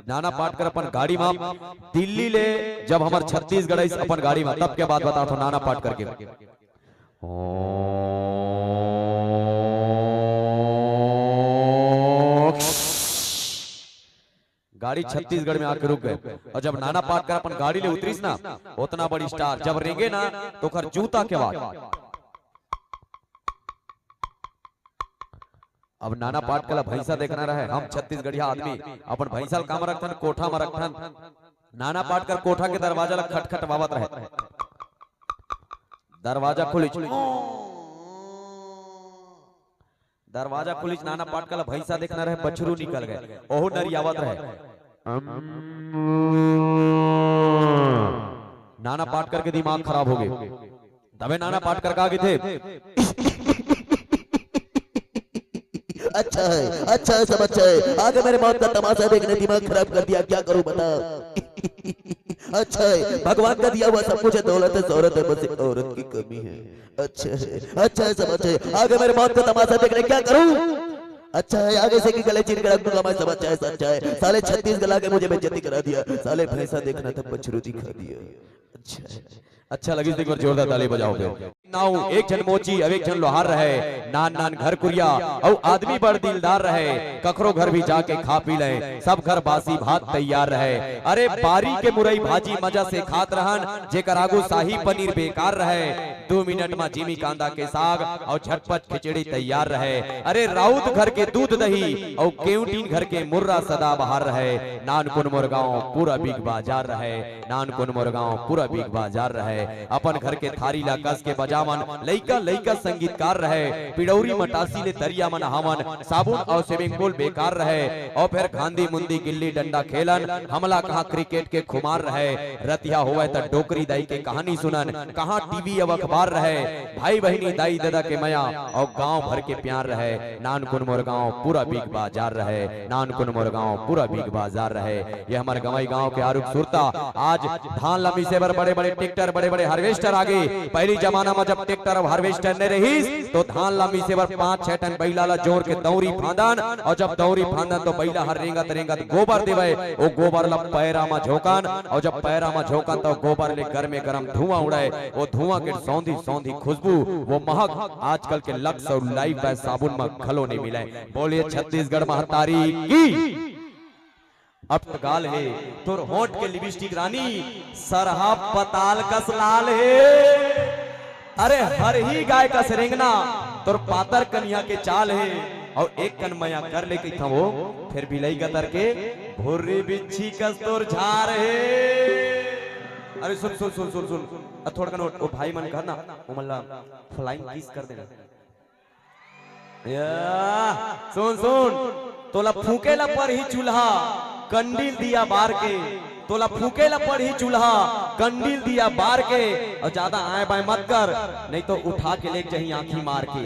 नाना पाटकर अपन गाड़ी में दिल्ली ले जब हमार छत्तीसगढ़ अपन गाड़ी में, तब के बाद बता तो नाना पाटकर के गाड़ी छत्तीसगढ़ में आके रुक गए। और जब नाना पाटकर अपन गाड़ी ले उतरीस ना, उतना बड़ी स्टार जब रेंगे ना तो खर जूता के बाद। अब नाना पाटकर भैंसा देखना रहे, हम छत्तीसगढ़िया आदमी अपन भैंसा काम रखथन कोठा में रखथन। नाना पाटकर कोठा के दरवाजा ला खटखट बावत रहे, दरवाजा खुली, दरवाजा खुली, नाना पाटकर भैंसा देखना रहे, बछरू निकल गए, ओहू नरियावत रहे। नाना पाटकर के दिमाग खराब हो गए, तबे नाना पाटकर कहा थे अच्छा है सब अच्छा है, आगे मेरे मौत का तमाशा देखने दिमाग खराब कर दिया, क्या करूं बता। अच्छा है, भगवान का दिया हुआ सब कुछ है, दौलत है शोहरत है, बस एक औरत की कमी है। अच्छा है सब अच्छा है, आगे मेरे मौत का तमाशा देखने क्या करूं। अच्छा है, आगे से कि गले चीर कर रख दूंगा मैं, सब अच्छा है सच्चा है। साले 36 गला के मुझे बेइज्जती करा दिया, साले भैंसा देखना था बछरू दिखा दिया। अच्छा लगी एक बार जोरदार ताली बजाओ। नाउ एक जन मोची अब एक जन लोहार रहे, नान नान घर कुरिया और आदमी बड़ दिलदार रहे, कखरो घर भी जाके खा पी ले, सब घर बासी भात तैयार रहे। अरे बारी के मुरई भाजी मजा से खात रहन, जेकर आगू शाही पनीर बेकार रहे, 2 मिनट में जिमी कांदा के साग और झटपट खिचड़ी तैयार रहे। अरे राउत घर के दूध दही और केवटीन घर के मुर्रा सदा बाहर रहे। नानकुन मुरगांव पूरा बिग बाजार रहे, नानकुन मुरगांव पूरा बिग बाजार रहे। अपन घर के थारी ला कस के बजावन, लइका लइका संगीतकार रहे, पिड़ौरी मटासी ले दरिया मन हावन, साबुन और स्विमिंग पूल बेकार रहे। और फिर गांधी मुंदी गिल्ली डंडा खेलन, हमला कहाँ क्रिकेट के खुमार रहे। रतिया हुए तो डोकरी दाई के कहानी सुनन, कहाँ टीवी अब अखबार रहे, भाई बहनी दाई दादा के मया और गांव भर के प्यार रहे। नानकुन मुरगांव पूरा बिग बाजार रहे, नानकुन मुरगांव पूरा बिग बाजार रहे। ये हमारे गवाई गांव के आरुख सुरता आज धान लंबी से बड़े बड़े ट्रैक्टर बड़े बड़े हार्वेस्टर आगे। पहली जमाना में जब ट्रैक्टर और हार्वेस्टर ने रही तो धान लंबी से 5-6 टन बैला ला जोर के दौरी फांदन, और जब दौरी फांदन तो बैला हर रेंगत गोबर देवे, वो गोबर ला पैरा में झोंकन, और जब पैरा में झोंकन तो गोबर ले घर में गरम धुआं उड़े, वो धुआं के सौंधी सौंधी खुशबू, वो महक आजकल के लक्स और लाइव बाय साबुन में खलो नहीं मिले। बोलिए छत्तीसगढ़ महतारी की। अब गाल है तोर होंठ के लिपस्टिक रानी, सरहा पताल कस लाल है। अरे हर ही गाय का रेंगना तोर पातर कन्या के चाल है, और एक कन मया कर ले था वो फिर बिलई गतर के भुर्री बिच्छी कस तोर झार है। अरे सुन सुन सुन सुन सुन थोड़ा कन वो भाई मन कहना वो मल्ला फ्लाइंग किस कर देना। सुन सुन तोला फूके ला पर ही चूल्हा कंडील दिया बार के, तोला फूके ला पर ही चूल्हा कंडील दिया बार के, और ज्यादा आए बाएं मत कर नहीं तो उठा के ले जाही आंखी मार के।